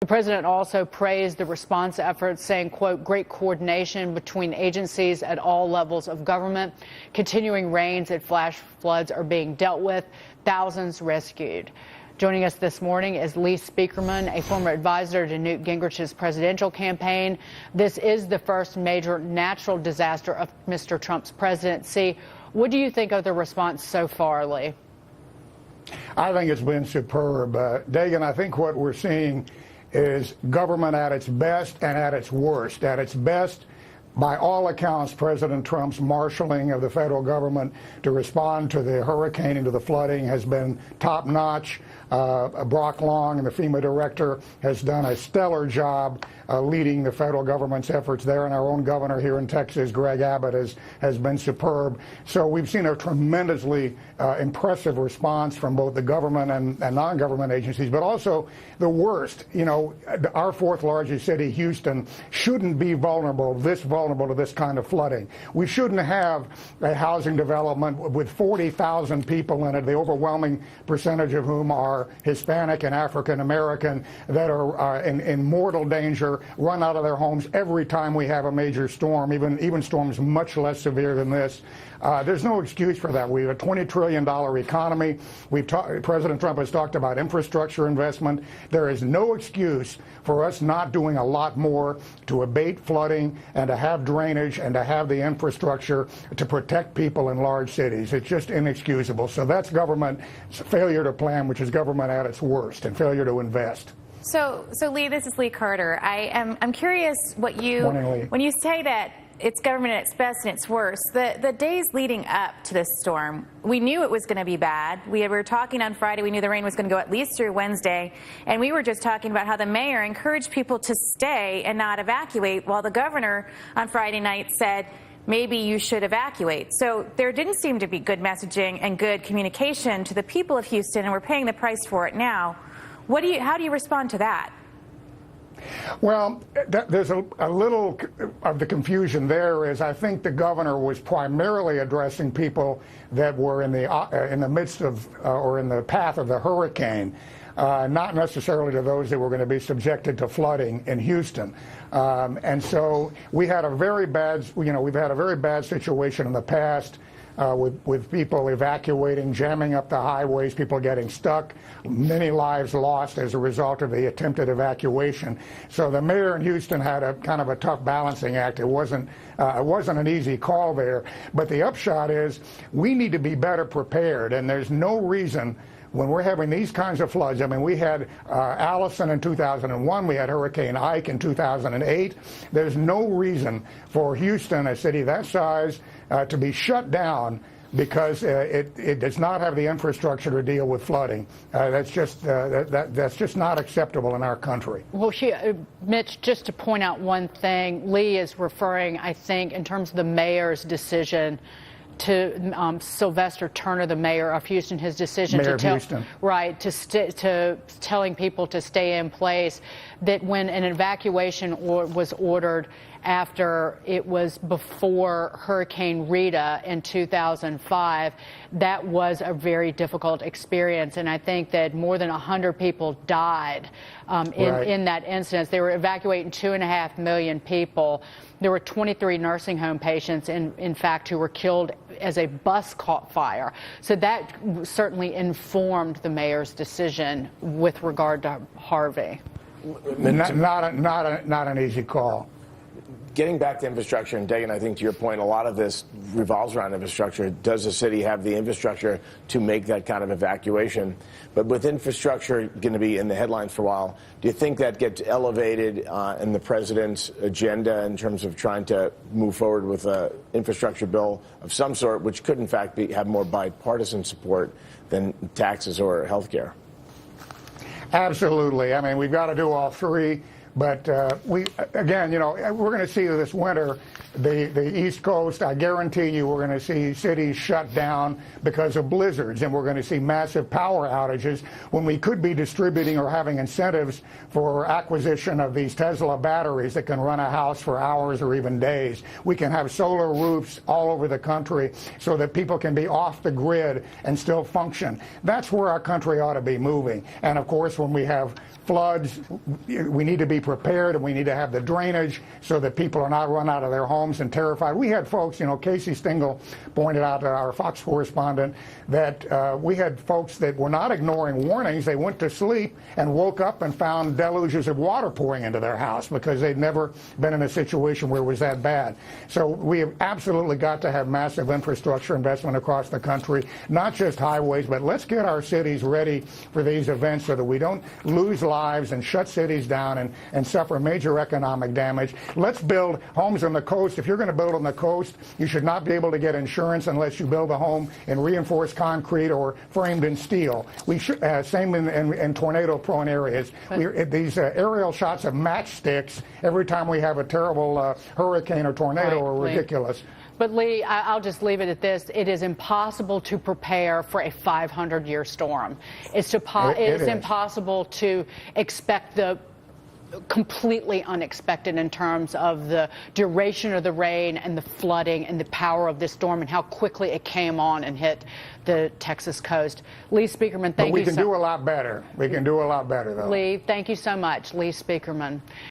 The president also praised the response efforts, saying, quote, great coordination between agencies at all levels of government. Continuing rains and flash floods are being dealt with. Thousands rescued. Joining us this morning is Lee Spieckerman, a former advisor to Newt Gingrich's presidential campaign. This is the first major natural disaster of Mr. Trump's presidency. What do you think of the response so far, Lee? I think it's been superb. Dagan, I think what we're seeing is government at its best and at its worst. At its best, by all accounts, President Trump's marshaling of the federal government to respond to the hurricane and to the flooding has been top-notch. Brock Long, the FEMA director, has done a stellar job leading the federal government's efforts there, and our own governor here in Texas, Greg Abbott, has been superb. So we've seen a tremendously impressive response from both the government and non-government agencies, but also the worst. You know, our fourth largest city, Houston, shouldn't be vulnerable to this kind of flooding. We shouldn't have a housing development with 40,000 people in it, the overwhelming percentage of whom are Hispanic and African American, that are in mortal danger, run out of their homes every time we have a major storm, even storms much less severe than this. There's no excuse for that. We have a $20 trillion economy. President Trump has talked about infrastructure investment. There is no excuse for us not doing a lot more to abate flooding and to have drainage and to have the infrastructure to protect people in large cities. It's just inexcusable. So that's government's failure to plan, which is government at its worst, and failure to invest. So Lee, this is Lee Carter. I'm curious what you, Morning, Lee. When you say that it's government at its best and its worst, the days leading up to this storm, we knew it was going to be bad. We were talking on Friday, we knew the rain was going to go at least through Wednesday, and we were just talking about how the mayor encouraged people to stay and not evacuate, while the governor on Friday night said, maybe you should evacuate. So there didn't seem to be good messaging and good communication to the people of Houston, and we're paying the price for it now. How do you respond to that? Well, there's a little of the confusion there is I think the governor was primarily addressing people that were in the midst of or in the path of the hurricane, not necessarily to those that were going to be subjected to flooding in Houston. And so we had a very bad, we've had a very bad situation in the past. With people evacuating, jamming up the highways, people getting stuck, many lives lost as a result of the attempted evacuation. So the mayor in Houston had a kind of a tough balancing act. It wasn't an easy call there. But the upshot is we need to be better prepared, and there's no reason when we're having these kinds of floods. I mean, we had Allison in 2001, we had Hurricane Ike in 2008. There's no reason for Houston, a city that size, to be shut down because it does not have the infrastructure to deal with flooding. That's just not acceptable in our country. Well, Mitch, just to point out one thing, Lee is referring, I think, in terms of the mayor's decision to Sylvester Turner, the mayor of Houston, his decision to telling people to stay in place, that when an evacuation was ordered after it was before Hurricane Rita in 2005, that was a very difficult experience. And I think that more than 100 people died in that instance. They were evacuating 2.5 million people. There were 23 nursing home patients, in fact, who were killed as a bus caught fire. So that certainly informed the mayor's decision with regard to Harvey. Not an easy call. Getting back to infrastructure, and Dagan, I think to your point, a lot of this revolves around infrastructure. Does the city have the infrastructure to make that kind of evacuation? But with infrastructure going to be in the headlines for a while, do you think that gets elevated in the president's agenda in terms of trying to move forward with an infrastructure bill of some sort, which could in fact have more bipartisan support than taxes or health care? Absolutely. I mean, we've got to do all three. But we're going to see this winter the East Coast. I guarantee you we're going to see cities shut down because of blizzards, and we're going to see massive power outages when we could be distributing or having incentives for acquisition of these Tesla batteries that can run a house for hours or even days. We can have solar roofs all over the country so that people can be off the grid and still function. That's where our country ought to be moving. And of course, when we have floods. We need to be prepared, and we need to have the drainage so that people are not run out of their homes and terrified. We had folks, you know, Casey Stengel pointed out to our Fox correspondent that we had folks that were not ignoring warnings. They went to sleep and woke up and found deluges of water pouring into their house because they'd never been in a situation where it was that bad. So we have absolutely got to have massive infrastructure investment across the country, not just highways, but let's get our cities ready for these events so that we don't lose lives and shut cities down and suffer major economic damage. Let's build homes on the coast. If you're going to build on the coast, you should not be able to get insurance unless you build a home in reinforced concrete or framed in steel. We should, same in tornado-prone areas. These aerial shots of matchsticks every time we have a terrible hurricane or tornado are ridiculous. But Lee, I'll just leave it at this. It is impossible to prepare for a 500-year storm. It's impossible to expect the completely unexpected in terms of the duration of the rain and the flooding and the power of this storm and how quickly it came on and hit the Texas coast. Lee Spieckerman, thank you. But we can do a lot better. We can do a lot better, though. Lee, thank you so much. Lee Spieckerman.